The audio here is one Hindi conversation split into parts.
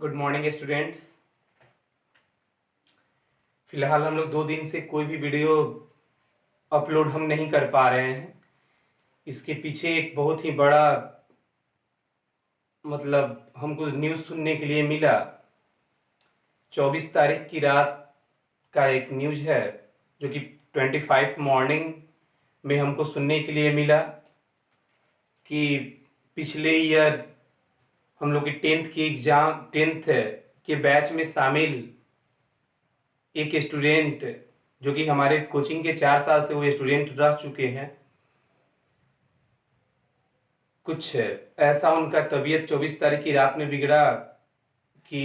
Good morning students. फिलहाल हम लोग 2 दिन से कोई भी वीडियो अपलोड हम नहीं कर पा रहे हैं। इसके पीछे एक बहुत ही बड़ा हमको न्यूज़ सुनने के लिए मिला। 24 तारीख की रात का एक न्यूज़ है जो कि 25 मॉर्निंग में हमको सुनने के लिए मिला कि पिछले ईयर हम लोग की 10th के बैच में शामिल एक स्टूडेंट जो कि हमारे कोचिंग के 4 साल से वो स्टूडेंट रह चुके हैं, कुछ ऐसा उनका तबीयत 24 तारीख की रात में बिगड़ा कि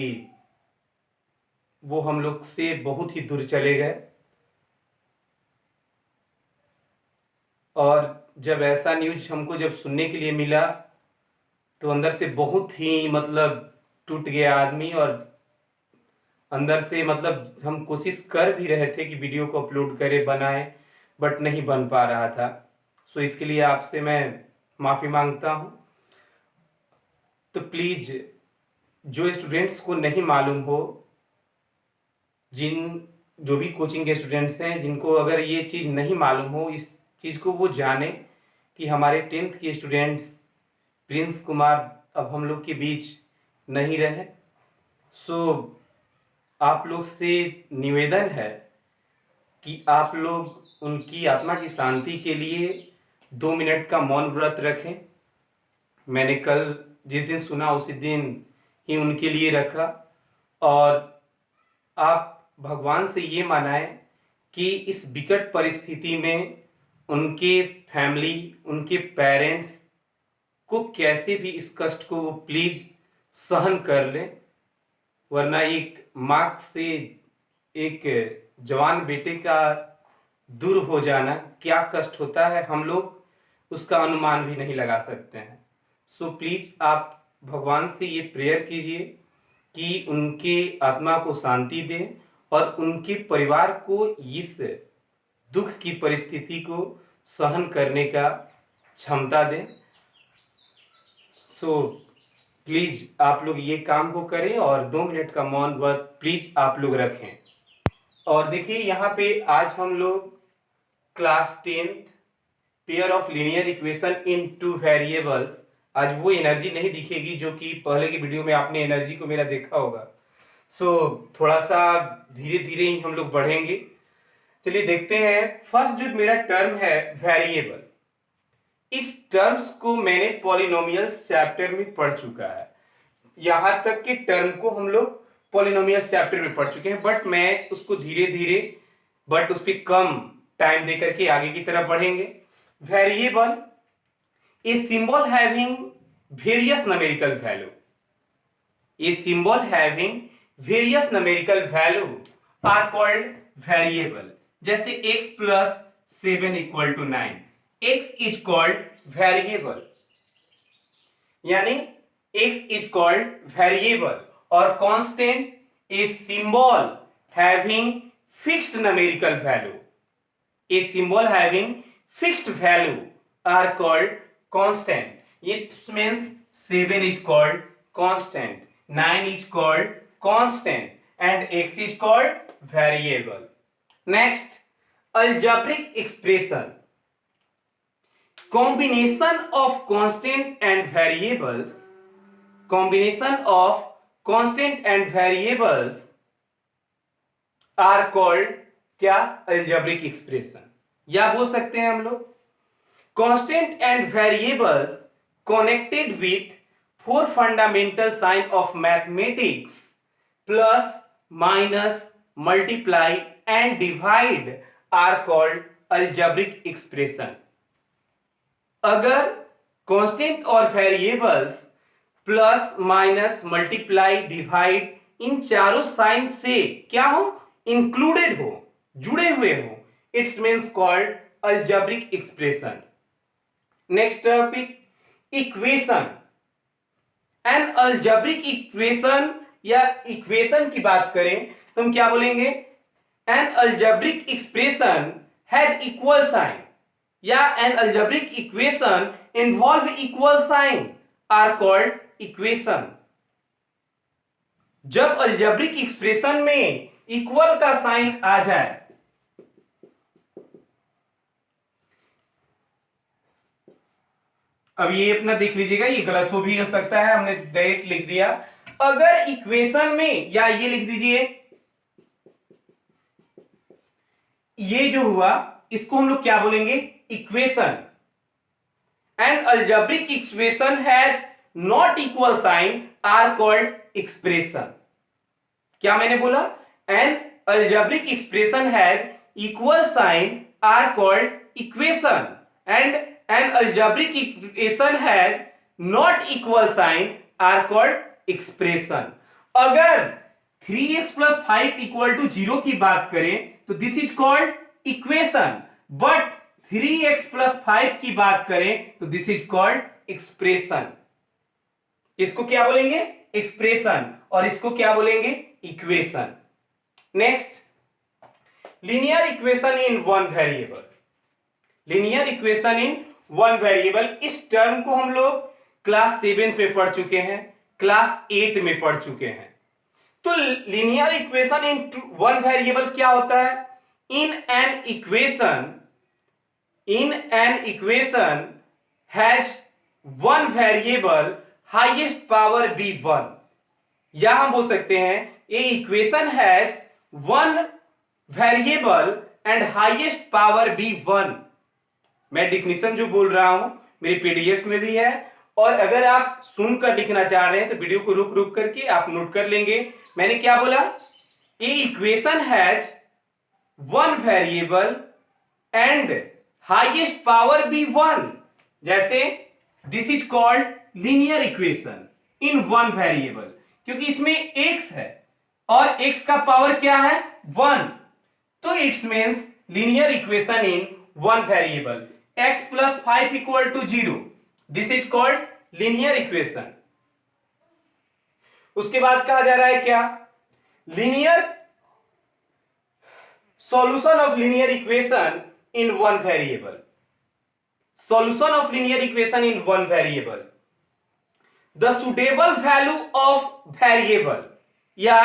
वो हम लोग से बहुत ही दूर चले गए। और जब ऐसा न्यूज हमको जब सुनने के लिए मिला तो अंदर से बहुत ही टूट गया आदमी। और अंदर से हम कोशिश कर भी रहे थे कि वीडियो को अपलोड करें, बनाएं, बट नहीं बन पा रहा था। सो इसके लिए आपसे मैं माफ़ी मांगता हूँ। तो प्लीज़ जो स्टूडेंट्स को नहीं मालूम हो, जो भी कोचिंग के स्टूडेंट्स हैं जिनको अगर ये चीज़ नहीं मालूम हो, इस चीज़ को वो जाने कि हमारे 10th के स्टूडेंट्स प्रिंस कुमार अब हम लोग के बीच नहीं रहे। सो आप लोग से निवेदन है कि आप लोग उनकी आत्मा की शांति के लिए 2 मिनट का मौन व्रत रखें। मैंने कल जिस दिन सुना उसी दिन ही उनके लिए रखा। और आप भगवान से ये मनाएं कि इस विकट परिस्थिति में उनके फैमिली, उनके पेरेंट्स को कैसे भी इस कष्ट को वो प्लीज सहन कर लें। वरना एक माँ से एक जवान बेटे का दूर हो जाना क्या कष्ट होता है, हम लोग उसका अनुमान भी नहीं लगा सकते हैं। सो प्लीज आप भगवान से ये प्रेयर कीजिए कि उनके आत्मा को शांति दें और उनके परिवार को इस दुख की परिस्थिति को सहन करने का क्षमता दें। सो प्लीज आप लोग ये काम को करें और 2 मिनट का मौन व्रत प्लीज आप लोग रखें। और देखिए यहाँ पे आज हम लोग class 10th pair of linear equation in 2 variables, आज वो एनर्जी नहीं दिखेगी जो कि पहले की वीडियो में आपने एनर्जी को मेरा देखा होगा। सो थोड़ा सा धीरे धीरे ही हम लोग बढ़ेंगे। चलिए देखते हैं। फर्स्ट जो मेरा टर्म है वेरिएबल, इस टर्म्स को मैंने पॉलिनोमियल्स चैप्टर में पढ़ चुका है। यहां तक कि टर्म को हम लोग पॉलिनोमियल्स चैप्टर में पढ़ चुके हैं, बट मैं उसको धीरे धीरे बट उस पर कम टाइम देकर के आगे की तरफ बढ़ेंगे। Variable a symbol having various numerical value, a symbol having various numerical value are called variable. जैसे x plus 7 equal to 9, x is called variable, यानी x इज कॉल्ड वेरिएबल। और constant a symbol having fixed numerical value, a symbol having fixed value are called constant. It means 7 is called constant, 9 is called constant, and x is called variable. Next, algebraic expression. Combination of constant and variables. Combination of constant and variables are called क्या? algebraic expression, या बोल सकते हैं हम लोग constant and variables connected with 4 fundamental sign of mathematics: plus, minus, multiply and divide are called algebraic expression. अगर कांस्टेंट और variables plus, minus, multiply, divide in चारों साइन से क्या हो? इंक्लूडेड हो, जुड़े हुए हो, it's means called algebraic expression. Next topic equation. An algebraic equation या इक्वेशन की बात करें तो हम क्या बोलेंगे? An algebraic expression has equal sign, या an algebraic equation involve equal sign are called equation. जब अलजेब्रिक एक्सप्रेशन में इक्वल का साइन आ जाए, अब ये अपना देख लीजिएगा, ये गलत हो भी हो सकता है, हमने डायरेक्ट लिख दिया। अगर इक्वेशन में, या ये लिख दीजिए, ये जो हुआ इसको हम लोग क्या बोलेंगे, equation. An algebraic expression has not equal sign are called expression. क्या मैंने बोला, an algebraic expression has equal sign are called equation, and an algebraic equation has not equal sign are called expression. अगर 3x प्लस 5 इक्वल टू 0 की बात करें तो this is called equation, but 3x plus 5 की बात करें तो दिस इज कॉल्ड एक्सप्रेशन। इसको क्या बोलेंगे, एक्सप्रेशन, और इसको क्या बोलेंगे, equation. Next, linear equation in one variable. Linear equation in one variable, इस टर्म को हम लोग क्लास 7 में पढ़ चुके हैं, क्लास 8 में पढ़ चुके हैं। तो linear equation in one variable क्या होता है, in an equation has one variable highest power be one, या हम बोल सकते हैं a equation has one variable and highest power be one. मैं डिफिनीशन जो बोल रहा हूं मेरी पीडीएफ में भी है, और अगर आप सुनकर लिखना चाह रहे हैं तो वीडियो को रुक रुक करके आप नोट कर लेंगे। मैंने क्या बोला, a equation has one variable and highest power be one, जैसे this is called linear equation in one variable, क्योंकि इसमें x है और x का पावर क्या है, 1, तो it's means linear equation in one variable. x plus 5 equal to 0, this is called linear equation. उसके बाद कहा जा रहा है क्या, linear solution of linear equation in one variable. Solution of linear equation in one variable, the suitable value of variable, या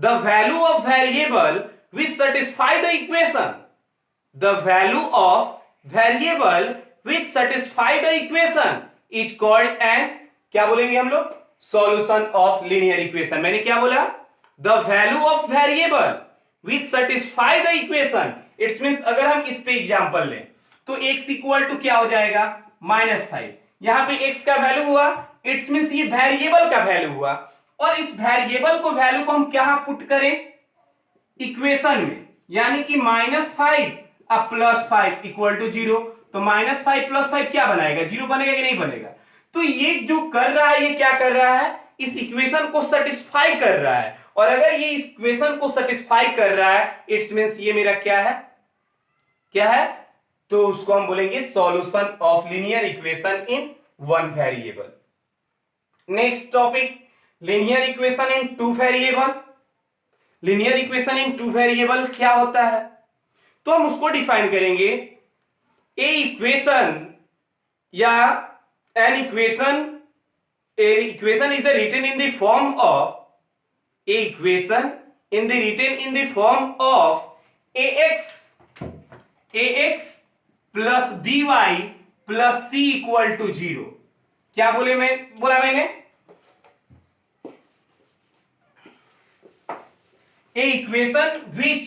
the value of variable which satisfy the equation, the value of variable which satisfy the equation is called an, क्या बोलेंगे हम लोग, solution of linear equation। मैंने क्या बोला, the value of variable which satisfy the equation, it means अगर हम इस पे एग्जांपल लें तो x इक्वल टू क्या हो जाएगा, -5, यहां पे x का वैल्यू हुआ, इट्स मींस ये वेरिएबल का वैल्यू हुआ, और इस वेरिएबल को वैल्यू को हम क्या पुट करें, इक्वेशन में, यानी कि -5 अब +5 इक्वल टू 0, तो -5 + 5 क्या बनाएगा, 0 बनेगा कि नहीं बनेगा। तो ये जो कर रहा है, ये क्या कर रहा है, इस इक्वेशन को सेटिस्फाई कर रहा है, और अगर ये इक्वेशन को सेटिस्फाई कर रहा है इट्स मींस ये मेरा क्या है, क्या है, तो उसको हम बोलेंगे solution of linear equation in one variable. Next topic, linear equation in two variable. Linear equation in two variable क्या होता है, तो हम उसको डिफाइन करेंगे, ए इक्वेशन या an equation, a equation is the written in the form of, a equation in the written in the form of ax plus by plus c equal to 0। क्या बोला मैंने, a equation which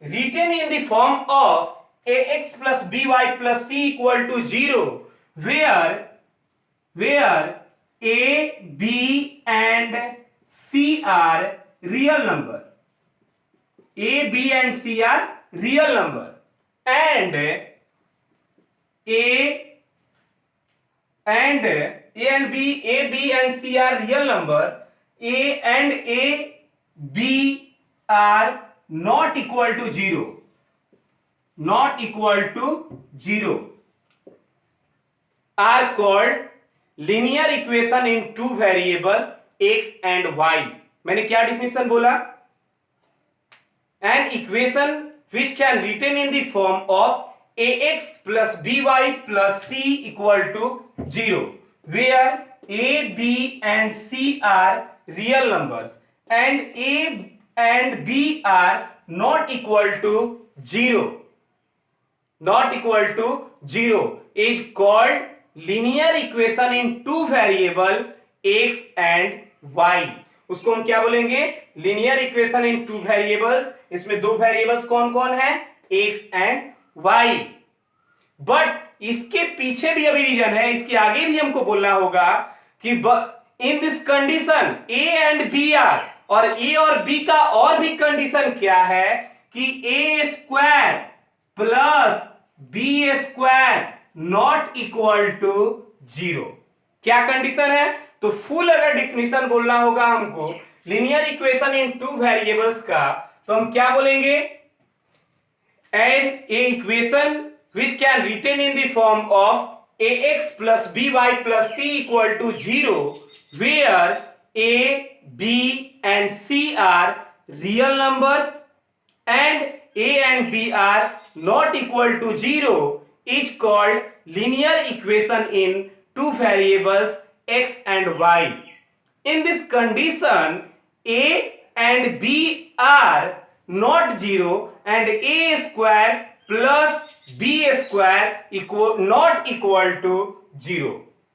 written in the form of ax plus by plus c equal to 0, where a, b and c are real number, a, b and c are real number, and a and b, a, b and c are real number, a, b are not equal to 0, not equal to 0, are called linear equation in two variable x and y। मैंने क्या डिफिनेशन बोला, an equation which can written in the form of ax plus by plus c equal to 0, where a, b and c are real numbers, and A and B are not equal to 0, not equal to 0 is called linear equation in two variable x and y. उसको हम क्या बोलेंगे? linear equation in two variables. इसमें दो वेरिएबल्स कौन कौन है? x and y. बट इसके पीछे भी अभी रीजन है, इसके आगे भी हमको बोलना होगा कि in this condition a and b are, और a और b का और भी कंडीशन क्या है कि a square plus b square not equal to 0. क्या कंडीशन है? तो फुल अगर डिफिनीशन बोलना होगा हमको linear equation in two variables का, तो हम क्या बोलेंगे? An a equation which can written in the form of ax plus by plus c equal to 0, where a, b and c are real numbers and a and b are not equal to 0 is called linear equation in two variables x and y. In this condition, a and b are not 0 and a square plus b square equal not equal to 0.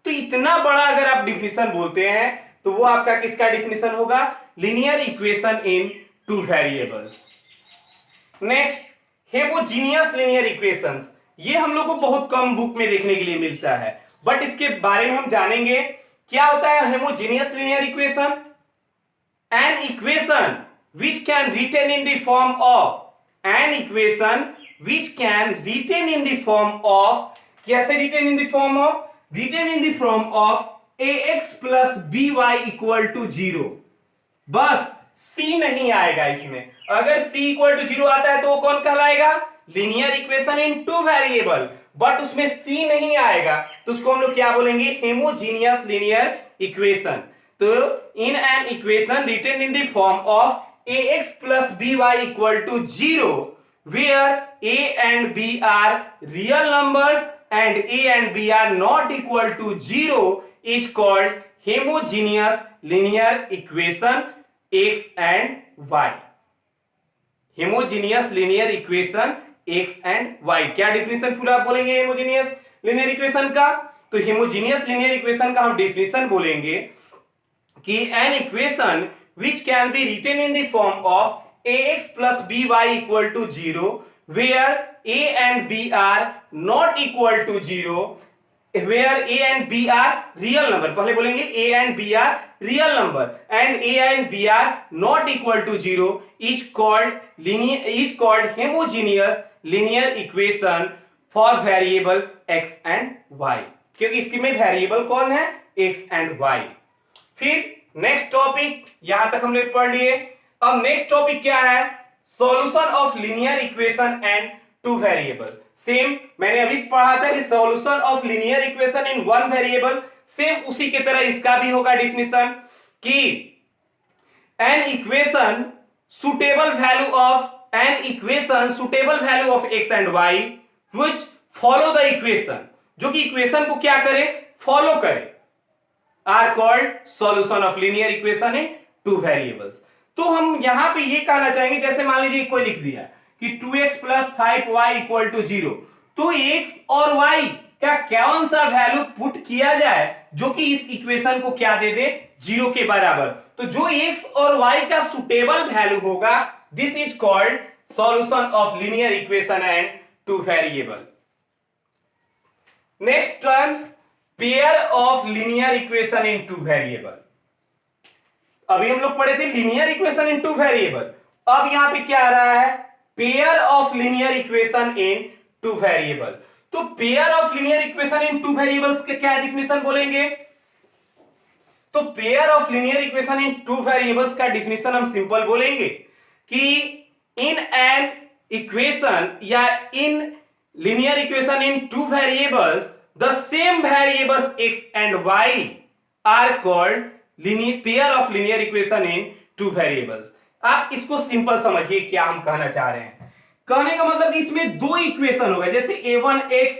तो इतना बड़ा अगर आप डिफिनेशन बोलते हैं तो वो आपका किसका डिफिनेशन होगा? Linear equation in two variables. Next, homogeneous linear equations. ये हम लोग को बहुत कम बुक में देखने के लिए मिलता है, बट इसके बारे में हम जानेंगे. क्या होता है homogeneous linear equation? An equation which can written in the form of, an equation which can written in the form of, कैसे written in the form of? written in the form of ax plus by equal to 0. बस c नहीं आएगा इसमें. अगर c equal to 0 आता है तो वो कौन कहलाएगा? Linear equation in two variable. But उसमें c नहीं आएगा तो उसको हम लोग क्या बोलेंगे? Homogeneous linear equation. तो in an equation written in the form of ax plus by equal to 0, where a and b are real numbers and a and b are not equal to 0 is called homogeneous linear equation x and y. homogeneous linear equation x and y. क्या डिफिनेशन पूरा आप बोलेंगे homogeneous linear equation का? तो homogeneous linear equation का हम डिफिनेशन बोलेंगे कि an equation which can be written in the form of ax plus by equal to 0, where a and b are not equal to 0, where a and b are real number. पहले बोलेंगे a and b are real number and a and b are not equal to 0 is called homogeneous linear equation for variable x and y. क्योंकि इसके में वेरिएबल कौन है? x and y. फिर नेक्स्ट टॉपिक यहां तक हमने पढ़ लिए. अब नेक्स्ट टॉपिक क्या है? Solution of linear equation and two variable. Same मैंने अभी पढ़ा था कि solution of linear equation in one variable, same उसी की तरह इसका भी होगा डिफिनेशन कि an equation suitable value of x and y which follow the equation, जो कि इक्वेशन को क्या करे? फॉलो करे, are called solution of linear equation in two variables. तो हम यहां पे ये कहना चाहेंगे, जैसे मान लीजिए कोई लिख दिया कि 2x plus 5y equal to 0, तो x और y का कौन सा वैल्यू पुट किया जाए जो कि इस इक्वेशन को क्या दे दे? 0 के बराबर. तो जो x और y का सुटेबल वैल्यू होगा, this is called solution of linear equation and two variable. Next terms, pair of linear equation in two variable. अभी हम लोग पढ़े थे linear equation in two variable. अब यहां पे क्या आ रहा है? Pair of linear equation in two variable. तो pair of linear equation in two variables के क्या डिफिनेशन बोलेंगे? तो pair of linear equation in two variables का डिफिनेशन हम सिंपल बोलेंगे कि इन एन इक्वेशन या in linear equation in two variables the same variables x and y are called pair of linear equation in two variables. आप इसको सिंपल समझिए क्या हम कहना चाह रहे हैं. कहने का मतलब इसमें दो इक्वेशन होगा, जैसे a1x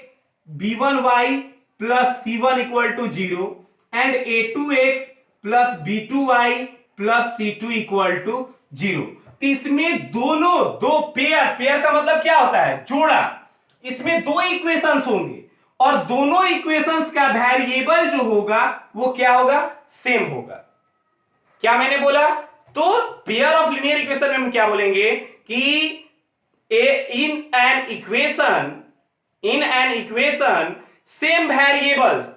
b1y plus c1 equal to 0 and a2x plus b2y plus C2 equal to 0। इसमें दोनों दो पेयर का मतलब क्या होता है? जोड़ा। इसमें दो इक्वेशंस होंगे और दोनों इक्वेशंस का वेरिएबल जो होगा वो क्या होगा? सेम होगा। क्या मैंने बोला? तो पेयर ऑफ लीनियर इक्वेशन में हम क्या बोलेंगे कि in an equation same variables,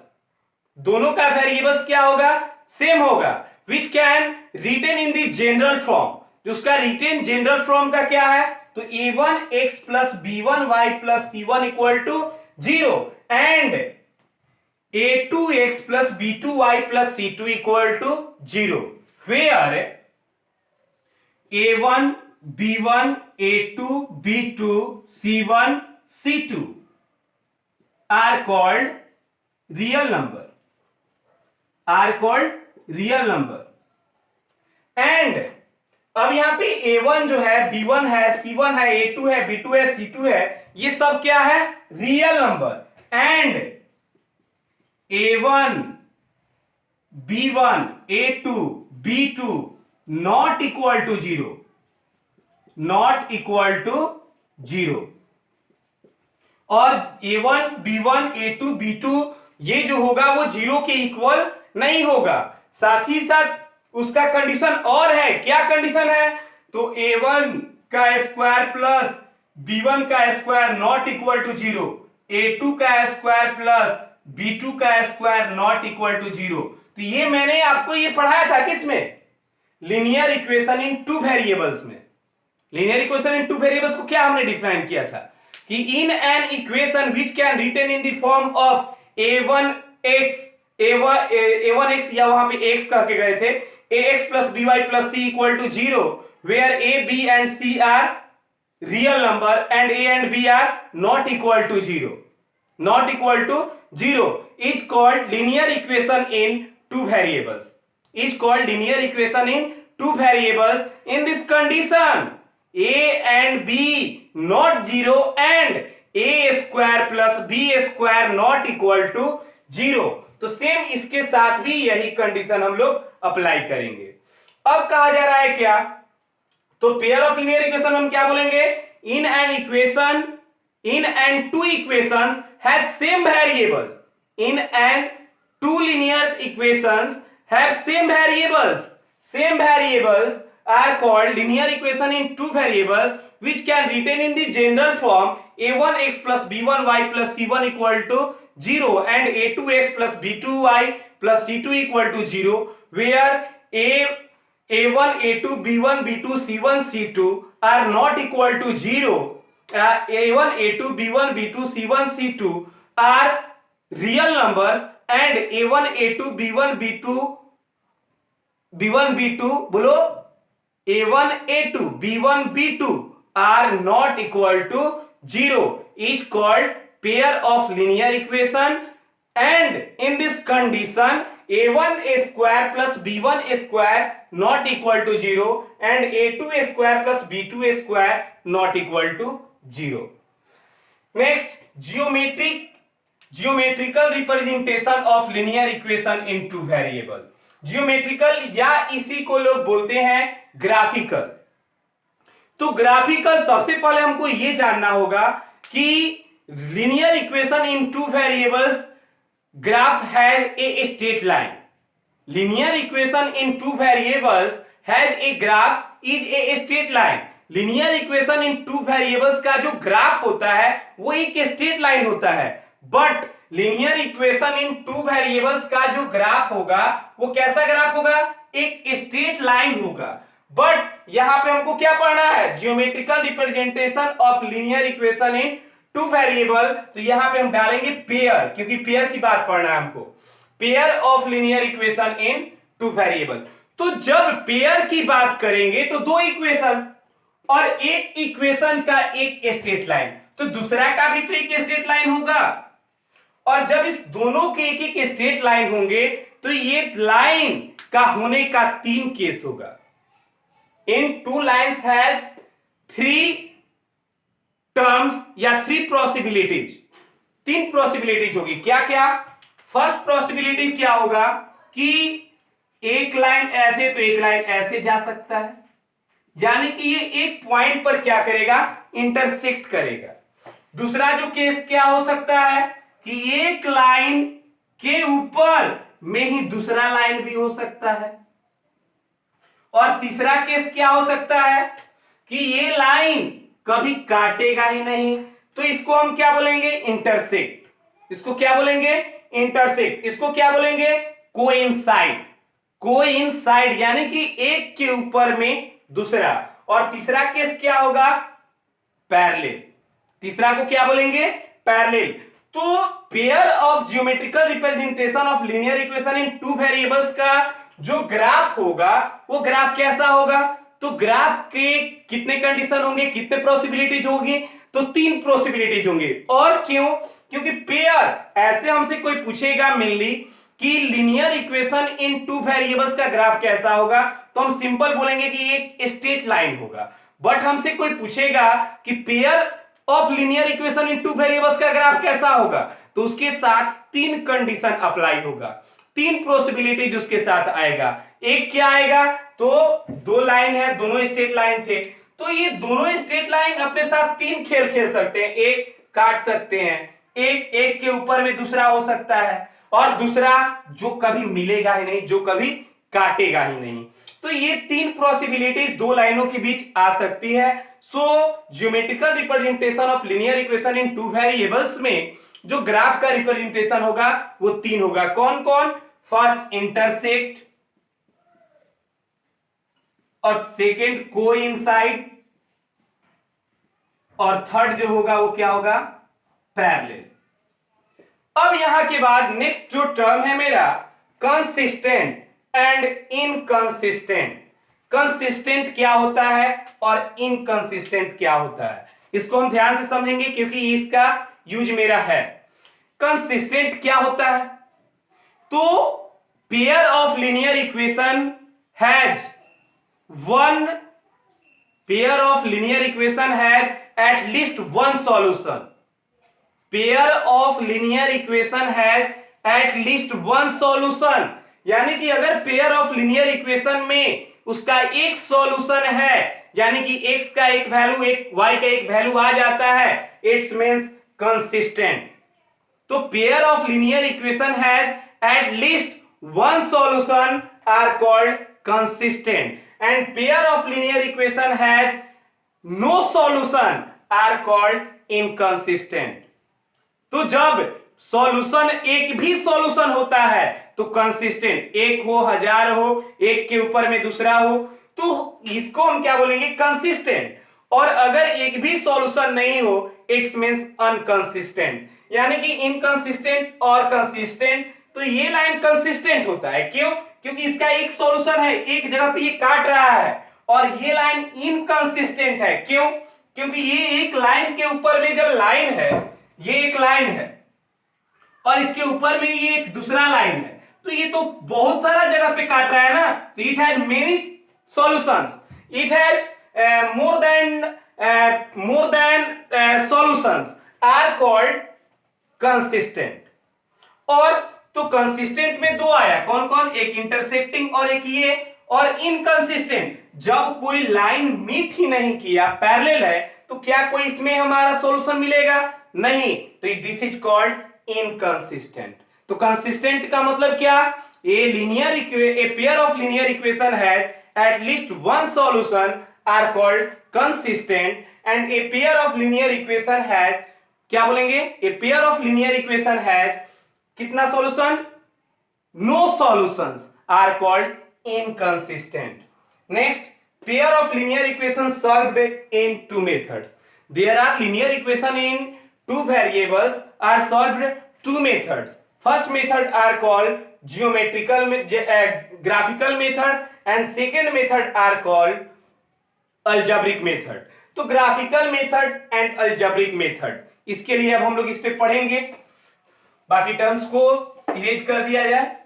दोनों का वेरिएबल्स क्या होगा? सेम होगा। Which can written in the general form, उसका रिटेन जनरल फॉर्म का क्या है? तो a1x plus b1y plus c1 equal to 0 and a2x plus b2y plus c2 equal to 0, where a1 b1 a2 b2 c1 c2 are called real number, and अब यहां पे a1 जो है, b1 है, c1 है, a2 है, b2 है, c2 है, ये सब क्या है? Real number. And a1 b1 a2 b2 not equal to 0, not equal to 0। और a1 b1 a2 b2 ये जो होगा वो 0 के इक्वल नहीं होगा। साथ ही साथ उसका कंडीशन और है। क्या कंडीशन है? तो a1 का स्क्वायर प्लस b1 का square not equal to 0, a2 का स्क्वायर प्लस b2 का स्क्वायर नॉट इक्वल टू 0। तो ये मैंने आपको ये पढ़ाया था किसमें? Linear equation in two variables में। Linear equation in two variables को क्या हमने डिफाइन किया था कि in an equation which can written in the form of a1x या वहां पे x कह के गए थे, ax plus by plus c equal to 0, where a b and c are real number and a and b are not equal to 0, not equal to 0 is called linear equation in two variables, is called linear equation in two variables. In this condition a and b not 0 and a square plus b square not equal to 0। तो सेम इसके साथ भी यही कंडीशन हम लोग अप्लाई करेंगे। अब कहा जा रहा है क्या? तो पेयर ऑफ लीनियर इक्वेशन हम क्या बोलेंगे? In an two equations have same variables, in an two linear equations have same variables are called linear equation in two variables which can retain in the general form a1x plus b1y plus c1 equal to 0 and a2x plus b2y plus c2 equal to 0, where a1 a2 b1 b2 c1 c2 are not equal to 0, a1 a2 b1 b2 c1 c2 are real numbers and a1 a2 b1 b2 बोलो a1 a2 b1 b2 are not equal to 0 is called pair of linear equation, and in this condition a1 square plus b1 square not equal to 0 and a2 square plus b2 square not equal to 0। next, geometrical representation of linear equation in two variable। Geometrical या इसी को लोग बोलते हैं ग्राफिकल। तो ग्राफिकल सबसे पहले हमको यह जानना होगा कि linear equation in two variables graph has a straight line. Linear equation in two variables has a graph is a straight line. Linear equation in two variables का जो ग्राफ होता है वो एक स्ट्रेट लाइन होता है, but linear equation in two variables का जो ग्राफ होगा वो कैसा ग्राफ होगा? एक स्ट्रेट लाइन होगा। बट यहां पे हमको क्या पढ़ना है? Geometrical representation of linear equation in two variable. तो यहां पे हम डालेंगे पेयर, क्योंकि पेयर की बात पढ़ना है हमको। Pair of linear equation in two variable. तो जब पेयर की बात करेंगे तो दो इक्वेशन और एक इक्वेशन का एक स्ट्रेट लाइन, तो दूसरा का भी तो एक स्ट्रेट लाइन होगा। और जब इस दोनों के एक एक स्ट्रेट लाइन होंगे तो ये लाइन का होने का तीन केस होगा। In two lines have three terms या थ्री पॉसिबिलिटीज, तीन पॉसिबिलिटीज होगी। क्या क्या? फर्स्ट पॉसिबिलिटी क्या होगा कि एक लाइन ऐसे तो एक लाइन ऐसे जा सकता है, यानी कि ये एक पॉइंट पर क्या करेगा, इंटरसेक्ट करेगा। दूसरा जो केस क्या हो सकता है कि एक लाइन के ऊपर में ही दूसरा लाइन भी हो सकता है। और तीसरा केस क्या हो सकता है कि ये लाइन कभी काटेगा ही नहीं, तो इसको हम क्या बोलेंगे, इंटरसेक्ट। इसको क्या बोलेंगे, इंटरसेक्ट। इसको क्या बोलेंगे, कोइंसाइड। कोइंसाइड यानी कि एक के ऊपर में दूसरा। और तीसरा केस क्या होगा, पैरेलल। तीसरा को क्या बोलेंगे, पैरेलल। तो pair of geometrical representation of linear equation in two variables का जो ग्राफ होगा वो ग्राफ कैसा होगा, तो ग्राफ के कितने कंडीशन होंगे, कितने पॉसिबिलिटीज होगी, तो 3 पॉसिबिलिटीज होंगे। और क्यों, क्योंकि पेयर ऐसे हमसे कोई पूछेगा मेनली कि linear equation in two variables का ग्राफ कैसा होगा, तो हम सिंपल बोलेंगे कि एक स्ट्रेट लाइन होगा। बट हमसे कोई पूछेगा कि pair of linear equation in two variables का ग्राफ कैसा होगा, तो उसके साथ 3 कंडीशन अप्लाई होगा, 3 पॉसिबिलिटीज उसके साथ आएगा। एक क्या आएगा, तो 2 लाइन है, दोनों स्ट्रेट लाइन थे, तो ये दोनों स्ट्रेट लाइन अपने साथ 3 खेल खेल सकते हैं। एक काट सकते हैं, एक के ऊपर में दूसरा हो सकता है, और दूसरा जो कभी मिलेगा ही नहीं, जो कभी काटेगा ही नहीं। तो ये 3 पॉसिबिलिटी 2 लाइनों के बीच आ सकती है। So geometrical representation of linear equation in two variables में जो ग्राफ का रिप्रेजेंटेशन होगा वो 3 होगा। कौन कौन, फर्स्ट इंटरसेक्ट, और सेकेंड कोइंसाइड, और थर्ड जो होगा वो क्या होगा, पैरेलल। अब यहां के बाद नेक्स्ट जो टर्म है मेरा, कंसिस्टेंट एंड इनकंसिस्टेंट। कंसिस्टेंट क्या होता है और इनकंसिस्टेंट क्या होता है, इसको हम ध्यान से समझेंगे क्योंकि इसका यूज मेरा है। कंसिस्टेंट क्या होता है, तो pair of linear equation has one pair of linear equation has at least one solution. Pair of linear equation has at least one solution, यानी कि अगर पेयर ऑफ लीनियर इक्वेशन में उसका एक सॉल्यूशन है, यानी कि x का एक वैल्यू, एक y का एक वैल्यू आ जाता है, इट्स मींस कंसिस्टेंट। तो pair of linear equation has at least one solution are called consistent, and pair of linear equation has no solution are called inconsistent. तो जब सॉल्यूशन एक भी सॉल्यूशन होता है तो कंसिस्टेंट, एक हो, 1000 हो, एक के ऊपर में दूसरा हो, तो इसको हम क्या बोलेंगे, कंसिस्टेंट। और अगर एक भी सॉल्यूशन नहीं हो, इट्स मींस अनकंसिस्टेंट। यानी कि इनकंसिस्टेंट और कंसिस्टेंट, तो ये लाइन कंसिस्टेंट होता है, क्यों, क्योंकि इसका एक सॉल्यूशन है, एक जगह पे ये काट रहा है। और ये लाइन इनकंसिस्टेंट है, क्यों, क्योंकि ये एक लाइन के ऊपर में जब लाइन है, ये एक लाइन है और इसके ऊपर में ये एक दूसरा लाइन है, तो ये तो बहुत सारा जगह पे काट रहा है ना, तो it has many solutions, it has more than solutions are called consistent. और तो कंसिस्टेंट में 2 आया, कौन कौन, एक इंटरसेक्टिंग और एक ये। और इनकंसिस्टेंट, जब कोई लाइन मीट ही नहीं किया, पैरेलल है, तो क्या कोई इसमें हमारा सॉल्यूशन मिलेगा, नहीं, तो दिस इज कॉल्ड इनकंसिस्टेंट। तो कंसिस्टेंट का मतलब क्या, a pair of linear equation has at least one solution are called consistent, and a pair of linear equation has, क्या बोलेंगे, a pair of linear equation has कितना solution, no solutions are called inconsistent. Next, pair of linear equations solved in two methods. There are linear equation in two variables are solved two methods. First method are called graphical method, and second method are called algebraic method. तो graphical method and algebraic method, इसके लिए अब हम लोग इस पे पढ़ेंगे, बाकी टर्म्स को इरेज कर दिया जाए।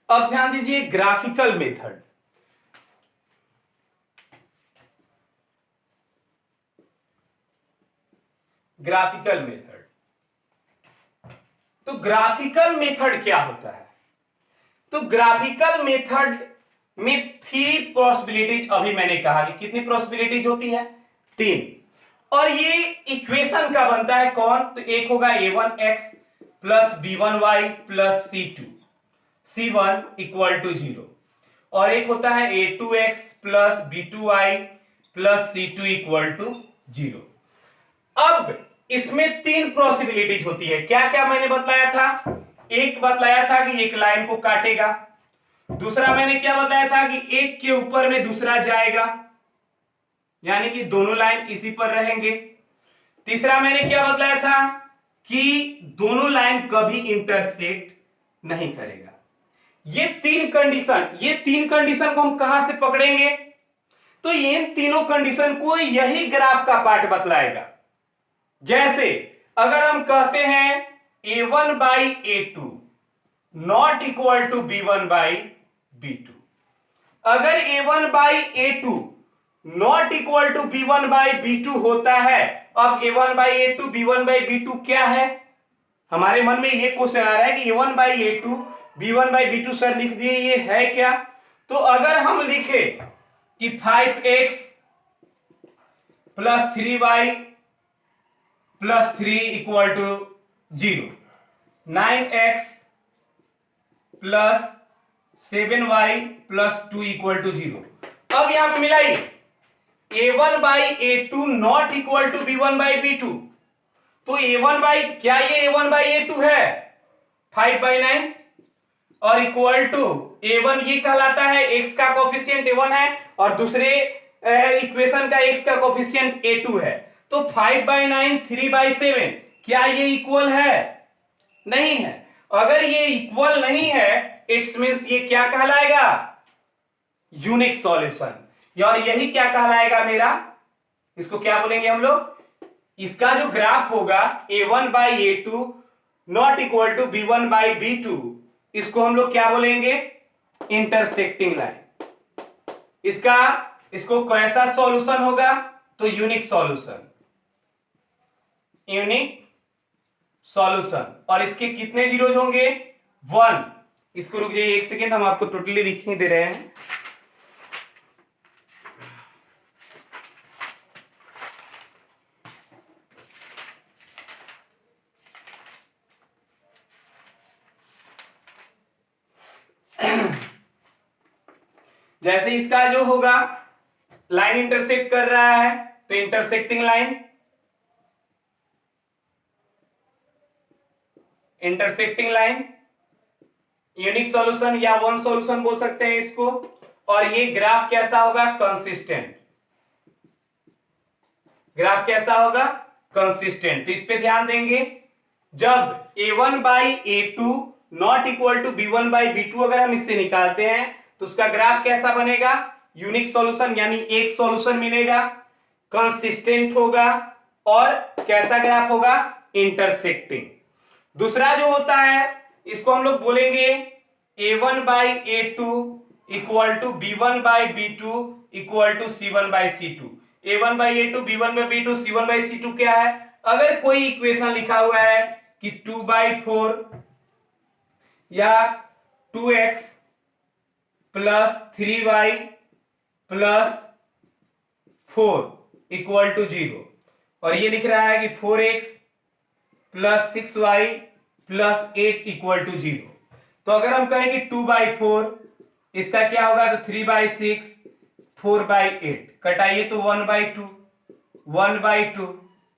अब ध्यान दीजिए ग्राफिकल मेथड। ग्राफिकल मेथड, तो ग्राफिकल मेथड क्या होता है? तो ग्राफिकल मेथड में 3 पॉसिबिलिटीज, अभी मैंने कहा कि कितनी पॉसिबिलिटीज होती है? 3। और ये इक्वेशन का बनता है कौन? तो एक होगा a1x plus b1y plus c1 equal to 0, और एक होता है a2x plus b2y plus c2 equal to 0। अब इसमें 3 पॉसिबिलिटीज होती है। क्या क्या मैंने बतलाया था? एक बतलाया था कि एक लाइन को काटेगा, दूसरा मैंने क्या बताया था कि एक के ऊपर में दूसरा जाएगा, यानी कि दोनों लाइन इसी पर रहेंगे। तीसरा मैंने क्या बतलाया था कि दोनों लाइन कभी इंटरसेक्ट नहीं करेगा। ये तीन कंडीशन को हम कहां से पकड़ेंगे? तो इन तीनों कंडीशन को यही ग्राफ का पार्ट बतलाएगा। जैसे अगर हम कहते हैं a1 by a2 not equal to b1 by b2, अगर a1 by a2 not equal to b1 by b2 होता है, अब a1 by a2 b1 by b2 क्या है? हमारे मन में ये क्वेश्चन आ रहा है कि a1 by a2 b1 by b2 sir लिख दिए, ये है क्या? तो अगर हम लिखे कि 5x plus 3y plus 3 equal to 0, 9x plus 7y plus 2 equal to 0। अब यहां पे मिलाइए a1 by a2 not equal to b1 by b2, तो a1 बाई, क्या ये a1 बाई a2 है? 5/9, और इक्वल टू a1 ये कहलाता है x का कोफिशिएंट a1 है, और दूसरे इक्वेशन का x का कोफिशिएंट a2 है। तो 5/9 3/7, क्या ये इक्वल है? नहीं है। अगर ये इक्वल नहीं है, इट्स मींस ये क्या कहलाएगा? Unique solution. और यही क्या कहलाएगा मेरा? इसको क्या बोलेंगे हम लोग? इसका जो ग्राफ होगा a1 by a2 not equal to b1 by b2, इसको हम लोग क्या बोलेंगे? Intersecting line. इसको कैसा सॉल्यूशन होगा? तो यूनिक सॉल्यूशन, यूनिक सॉल्यूशन। और इसके कितने जीरोज होंगे? 1। इसको रुक जाइए एक सेकेंड, हम आपको टोटली लिख ही दे रहे हैं। जैसे इसका जो होगा लाइन इंटरसेक्ट कर रहा है, तो intersecting line, intersecting line unique solution या वन सॉल्यूशन बोल सकते हैं इसको। और ये ग्राफ कैसा होगा? कंसिस्टेंट। ग्राफ कैसा होगा? कंसिस्टेंट। तो इस पे ध्यान देंगे, जब a1 by a2 not equal to b1 by b2 अगर हम इससे निकालते हैं तो उसका ग्राफ कैसा बनेगा? यूनिक सॉल्यूशन, यानी एक सॉल्यूशन मिलेगा, कंसिस्टेंट होगा, और कैसा ग्राफ होगा? इंटरसेक्टिंग। दूसरा जो होता है इसको हम लोग बोलेंगे a1 by a2 equal to b1 by b2 equal to c1 by c2। a1 by a2 b1 by b2 c1 by c2 क्या है? अगर कोई इक्वेशन लिखा हुआ है कि 2/4 या 2x plus 3y plus 4 equal to 0, और ये लिख रहा है कि 4x plus 6y plus 8 equal to 0, तो अगर हम कहें कि 2/4, इसका क्या होगा? तो 3/6 4/8, कटाइए तो 1/2 1/2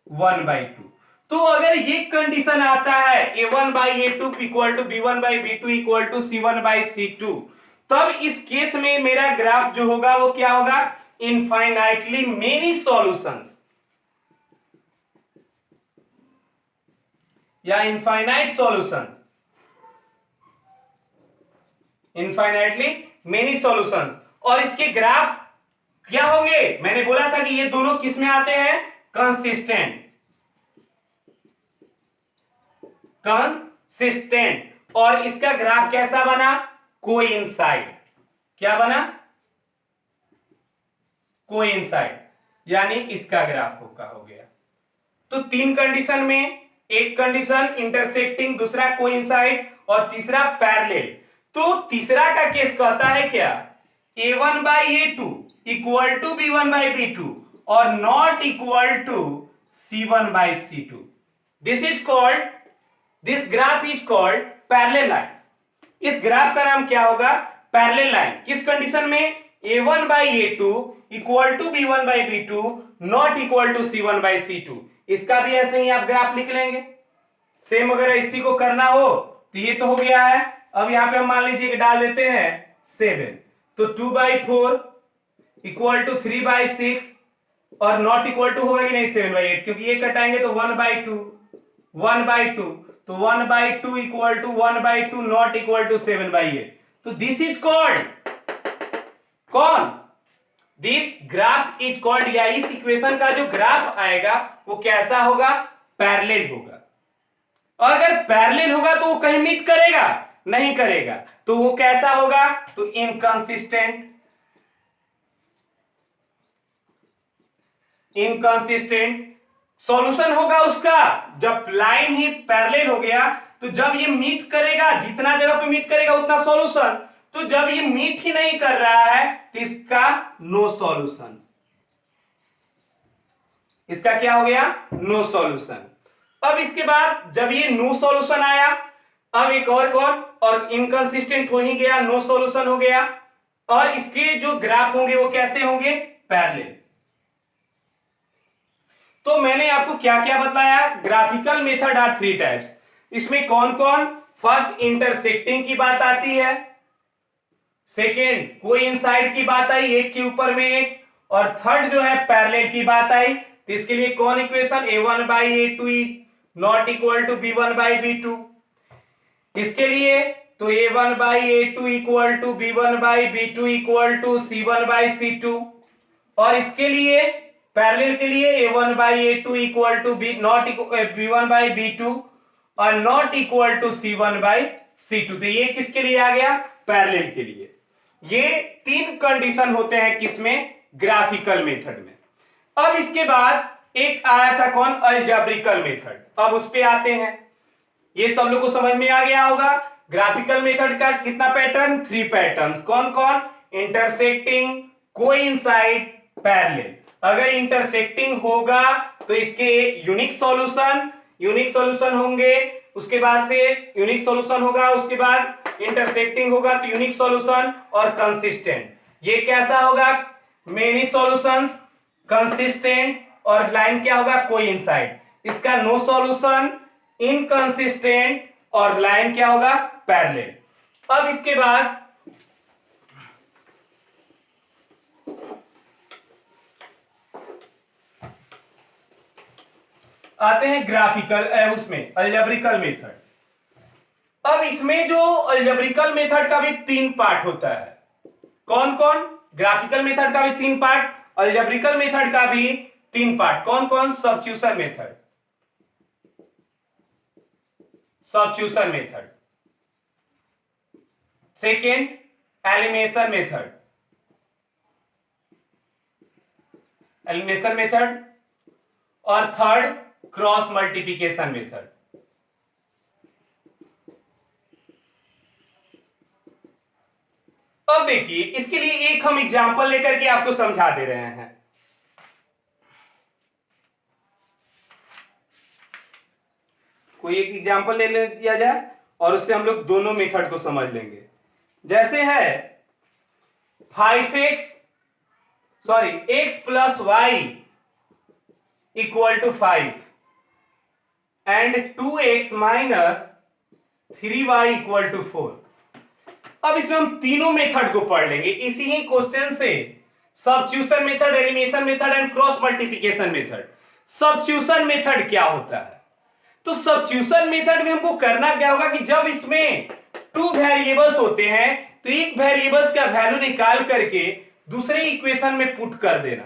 1/2। तो अगर ये कंडीशन आता है a1 by a2 equal to b1 by b2 equal to c1 by c2, तब इस केस में मेरा ग्राफ जो होगा वो क्या होगा? इनफाइनाइटली मेनी सॉल्यूशंस या infinite solutions, infinitely many solutions. और इसके ग्राफ क्या होंगे? मैंने बोला था कि ये दोनों किस में आते हैं? Consistent, consistent. और इसका ग्राफ कैसा बना? कोइंसाइड। क्या बना? कोइंसाइड, यानी इसका ग्राफ हो गया। तो तीन कंडीशन में, एक कंडीशन इंटरसेक्टिंग, दूसरा कोइंसाइड और तीसरा पैरेलल। तो तीसरा का केस कहता है क्या? a1 by a2 equal to b1 by b2 और not equal to c1 by c2। This graph is called parallel line. इस ग्राफ का नाम क्या होगा? Parallel line. किस कंडीशन में? a1 by a2 equal to b1 by b2 not equal to c1 by c2। इसका भी ऐसे ही आप ग्राफ लिख लेंगे। सेम अगर इसी को करना हो तो ये तो हो गया है। अब यहां पे हम मान लीजिए कि डाल देते हैं 7, तो 2 बाई 4 इक्वल टू 3 बाई 6 और नॉट इक्वल टू होगा कि नहीं 7 बाई 8, क्योंकि ये कटाएंगे तो 1 बाई 2, 1 बाई 2, तो 1 by 2 equal to 1 by 2 not equal to 7 by 8। तो दिस इज कॉल्ड कौन? दिस ग्राफ इज कॉल्ड, या इस इक्वेशन का जो ग्राफ आएगा वो कैसा होगा? पैरेलल होगा। अगर पैरेलल होगा तो वो कहीं मीट करेगा? नहीं करेगा। तो वो कैसा होगा? तो इनकंसिस्टेंट। सॉल्यूशन होगा उसका जब लाइन ही पैरेलल हो गया, तो जब ये मीट करेगा, जितना जगह पे मीट करेगा उतना सॉल्यूशन। तो जब ये मीट ही नहीं कर रहा है तो इसका नो सॉल्यूशन। इसका क्या हो गया? No solution. अब इसके बाद जब ये नो सॉल्यूशन आया, अब एक और कौन? और इनकंसिस्टेंट हो ही गया, नो सॉल्यूशन हो गया। और इसके जो ग्राफ होंगे वो कैसे होंगे? पैरेलल। तो मैंने आपको क्या क्या बताया? Graphical method are 3 types. इसमें कौन कौन? फर्स्ट इंटरसेक्टिंग की बात आती है, सेकेंड कोइंसाइड की बात आई, एक के ऊपर में एक, और थर्ड जो है पैरेलल की बात आई। तो इसके लिए कौन equation? a1 by a2 not equal to b1 by b2। इसके लिए तो a1 by a2 equal to b1 by b2 equal to c1 by c2। और इसके लिए पैरेलल के लिए a1 by a2 equal to b1 by b2 और not equal to c1 by c2। तो ये किसके लिए आ गया? पैरेलल के लिए। ये तीन कंडीशन होते हैं किसमें? ग्राफिकल मेथड में। अब इसके बाद एक आया था कौन? अलजेब्रिकल मेथड। अब उस पे आते हैं। ये सब लोग को समझ में आ गया होगा। ग्राफिकल मेथड का कितना पैटर्न? 3 पैटर्न्स। कौन कौन? Intersecting, coincide, parallel. अगर इंटरसेक्टिंग होगा तो इसके यूनिक सॉल्यूशन होंगे, उसके बाद से यूनिक सॉल्यूशन होगा, उसके बाद इंटरसेक्टिंग होगा तो यूनिक सॉल्यूशन और कंसिस्टेंट। ये कैसा होगा? मेनी सॉल्यूशंस, कंसिस्टेंट, और लाइन क्या होगा? कोइंसाइड। इसका नो सॉल्यूशन, इनकंसिस्टेंट, और लाइन क्या होगा? पैरेलल। अब इसके बाद आते हैं ग्राफिकल उसमें अलजेब्रिकल मेथड। अब इसमें जो अलजेब्रिकल मेथड का भी 3 पार्ट होता है। कौन कौन? ग्राफिकल मेथड का भी 3 पार्ट, अलजेब्रिकल मेथड का भी 3 पार्ट। कौन कौन? Substitution method, second elimination method, और थर्ड क्रॉस मल्टीप्लिकेशन मेथड। अब देखिए, इसके लिए एक हम एग्जांपल लेकर के आपको समझा दे रहे हैं। कोई एक एग्जांपल ले लिया जाए और उससे हम लोग दोनों मेथड को समझ लेंगे। जैसे है x plus y equal to 5 and 2x minus 3y equal to 4। अब इसमें हम तीनों मेथड को पढ़ लेंगे इसी ही क्वेश्चन से। Substitution method, elimination method and cross multiplication method. Substitution method क्या होता है? तो सब्स्टिट्यूशन मेथड में हमको करना क्या होगा कि जब इसमें 2 वेरिएबल्स होते हैं तो एक वेरिएबल्स का वैल्यू निकाल करके दूसरे इक्वेशन में पुट कर देना,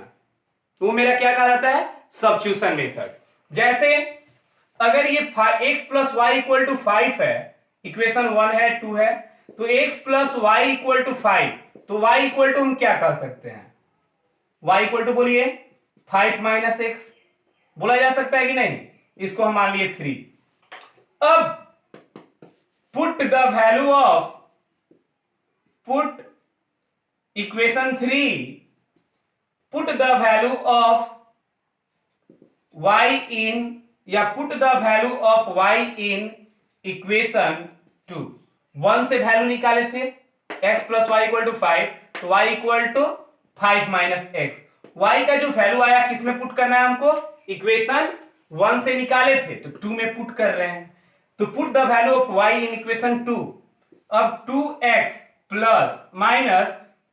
तो वो मेरा क्या कहलाता है? Substitution method. जैसे अगर ये x plus y equal to 5 है, इक्वेशन 1 है, 2 है, तो x plus y equal to 5, तो y इक्वल टू हम क्या कह सकते हैं, y इक्वल टू बोलिए 5 माइनस एक्स, बोला जा सकता है कि नहीं। इसको हम मान लिए 3। अब put the value of, put equation 3, put the value of y in, या put the value of y in equation 2। 1 से वैल्यू निकाले थे x plus y equal to 5, तो y equal to 5 minus x. y का जो वैल्यू आया किसमें पुट करना है हमको, इक्वेशन 1 से निकाले थे तो 2 में पुट कर रहे हैं। तो put the value of y in equation 2। अब 2x प्लस माइनस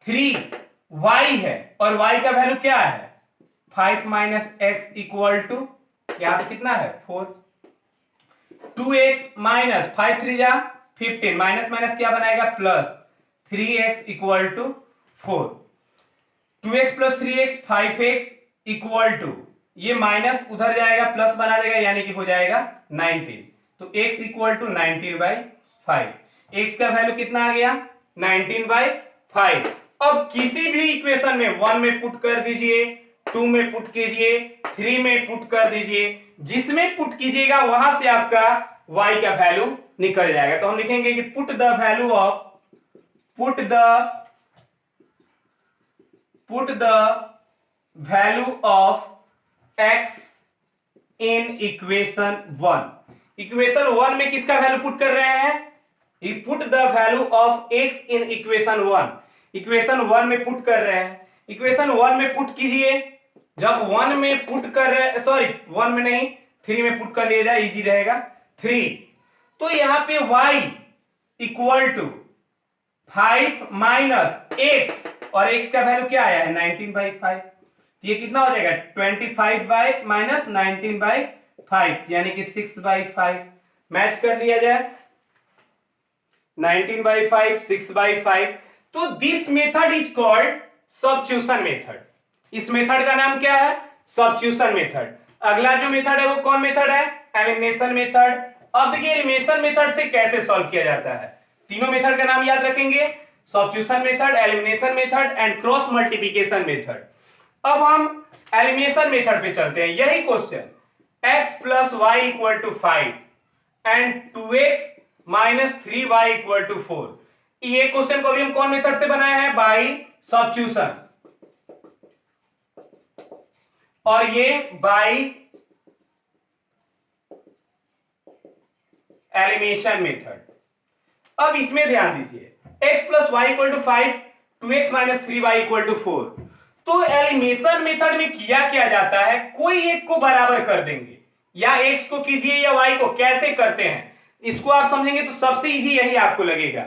3y है और y का वैल्यू क्या है 5 माइनस एक्स इक्वल टू, यहां पे कितना है 4। 2x माइनस 5 3 जा 15, माइनस माइनस क्या बनाएगा plus, 3x equal to 4। 2x plus 3x 5x equal to, ये माइनस उधर जाएगा प्लस बना देगा यानी कि हो जाएगा 19। तो x इक्वल टू 19/5। x का वैल्यू कितना आ गया 19/5। अब किसी भी इक्वेशन में 1 में पुट कर दीजिए, 2 में पुट कीजिए, 3 में पुट कर दीजिए, जिसमें पुट कीजिएगा वहां से आपका y का वैल्यू निकल जाएगा। तो हम लिखेंगे कि put the value of, put the value of x in equation 1। Equation 1 में किसका वैल्यू पुट कर रहे हैं, put the value of x in equation 1। Equation 1 में पुट कर रहे हैं, इक्वेशन 1 में पुट कीजिए। जब 1 में पुट कर रहे, सॉरी 1 में नहीं 3 में पुट कर लिया जाए, इजी रहेगा 3। तो यहां पे y equal to 5 minus x, और x का वैल्यू क्या आया है 19/5। ये कितना हो जाएगा 25 बाई माइनस 19/5 यानी कि 6/5। मैच कर लिया जाए 19/5 6/5। तो this method is called substitution method. इस मेथड का नाम क्या है, सब्स्टिट्यूशन मेथड। अगला जो मेथड है वो कौन मेथड है, एलिमिनेशन मेथड। अब देखिए एलिमिनेशन मेथड से कैसे सॉल्व किया जाता है, तीनों मेथड का नाम याद रखेंगे, substitution method, elimination method and cross multiplication method. अब हम एलिमिनेशन मेथड पे चलते हैं। यही question x plus y equal to 5 and 2x minus 3y equal to 4। ये क्वेश्चन को भी हम कौन मेथड से बनाए हैं, बाई सब्स्टिट्यूशन, और ये बाई एलिमिनेशन मेथड। अब इसमें ध्यान दीजिए x plus y equal to 5, 2x minus 3y equal to 4। तो एलिमिनेशन मेथड में किया क्या जाता है, कोई एक को बराबर कर देंगे, या x को कीजिए या y को, कैसे करते हैं इसको आप समझेंगे तो सबसे इजी यही आपको लगेगा।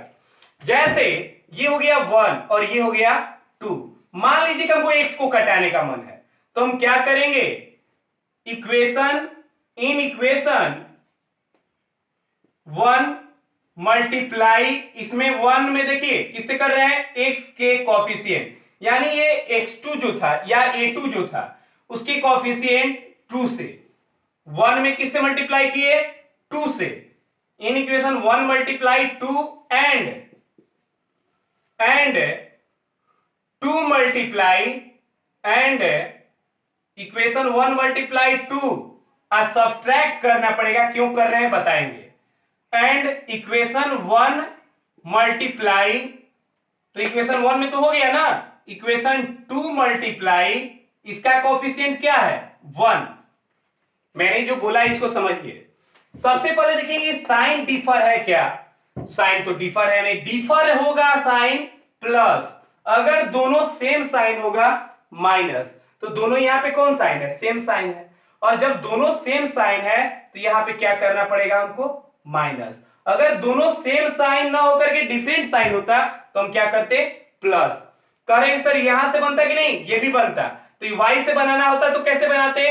जैसे ये हो गया 1 और ये हो गया 2, मान लीजिए कि हमको x को कटाने का मन है, तो हम क्या करेंगे, इक्वेशन इन इक्वेशन 1 मल्टीप्लाई, इसमें 1 में देखिए किससे कर रहे हैं, x के कॉफिशिएंट, यानी ये x2 जो था या a2 जो था उसके कॉफिशिएंट 2 से, 1 में किससे मल्टीप्लाई किए 2 से, इन equation 1 multiply 2 and 2 multiply and equation 1 multiply 2 subtract करना पड़ेगा, क्यों कर रहे हैं बताएंगे, एंड इक्वेशन 1 मल्टीप्लाई, तो इक्वेशन 1 में तो हो गया ना, इक्वेशन 2 मल्टीप्लाई इसका कोएफिशिएंट क्या है 1। मैंने जो बोला इसको समझिए। सबसे पहले देखेंगे साइन डिफर है क्या, साइन तो डिफर है नहीं, डिफर होगा साइन प्लस, अगर दोनों सेम साइन होगा माइनस, तो दोनों यहां पे कौन साइन है, सेम साइन है, और जब दोनों सेम साइन है तो यहां पे क्या करना पड़ेगा हमको माइनस। अगर दोनों सेम साइन ना होकर के डिफरेंट साइन होता तो हम क्या करते प्लस। करेंगे सर यहां से बनता कि नहीं, ये भी बनता, तो y से बनाना होता तो कैसे बनाते,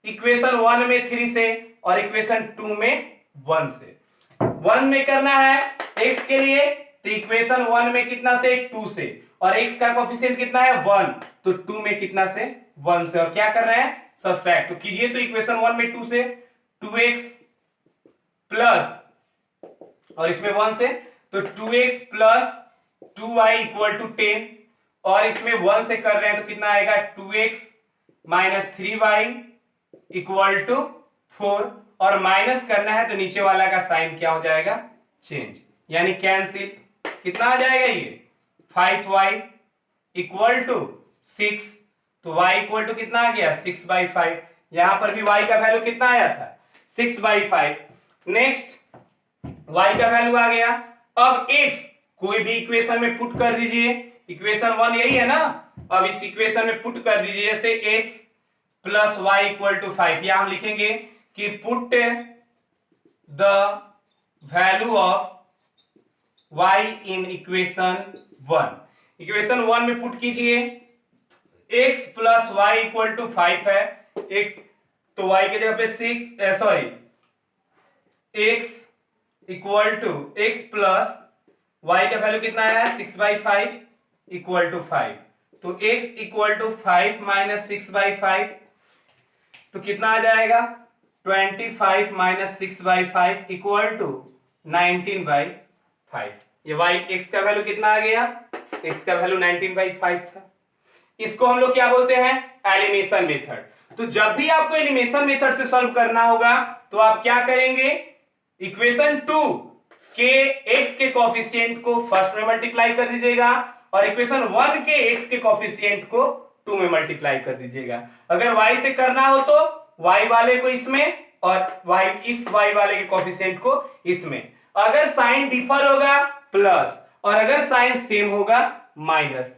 इक्वेशन 1 में 3 से और इक्वेशन 2 में 1 से। 1 में करना है x के लिए तो इक्वेशन 1 में कितना से 2 से, और x का कोएफिशिएंट कितना है 1, तो 2 में कितना से 1 से, और क्या कर रहे हैं सब्ट्रैक्ट, तो कीजिए, तो इक्वेशन 1 में 2 से 2x प्लस और इसमें 1 से, तो 2x plus 2y equal to 10, और इसमें 1 से कर रहे हैं तो कितना आएगा 2x minus 3y equal to 4, और माइनस करना है तो नीचे वाला का साइन क्या हो जाएगा, चेंज, यानी कैंसिल। कितना आ जाएगा ये 5y इक्वल टू 6, तो y इक्वल टू कितना आ गया 6/5। यहां पर भी y का वैल्यू कितना आया था 6/5। नेक्स्ट y का वैल्यू आ गया। अब x कोई भी इक्वेशन में पुट कर दीजिए, इक्वेशन 1 यही है ना, अब इस इक्वेशन में पुट कर दीजिए, जैसे x plus y equal to 5। यहां हम लिखेंगे कि put the value of y in equation 1। Equation 1 में पुट कीजिए, x plus y equal to 5 है, x तो y के जगह पे 6 x equal to x plus y का वैल्यू कितना है 6/5 इक्वल टू 5, तो x इक्वल टू 5 माइनस 6/5, तो कितना आ जाएगा 25 माइनस 6/5 इक्वल टू 19/5। ये y x का वैल्यू कितना आ गया, x का वैल्यू 19/5 था। इसको हम लोग क्या बोलते हैं, एलिमिनेशन मेथड। तो जब भी आपको एलिमिनेशन मेथड से सॉल्व करना होगा तो आप क्या करेंगे, इक्वेशन 2 के x के कोफिशिएंट को फर्स्ट में मल्टीप्लाई कर दीजिएगा, और इक्वेशन 1 के x के कोफिशिएंट को 2 में मल्टीप्लाई कर दीजिएगा। अगर y से करना हो तो y वाले को इसमें, और इस y वाले के कोफिशिएंट को इसमें। अगर साइन डिफर होगा प्लस, और अगर साइन सेम होगा माइनस।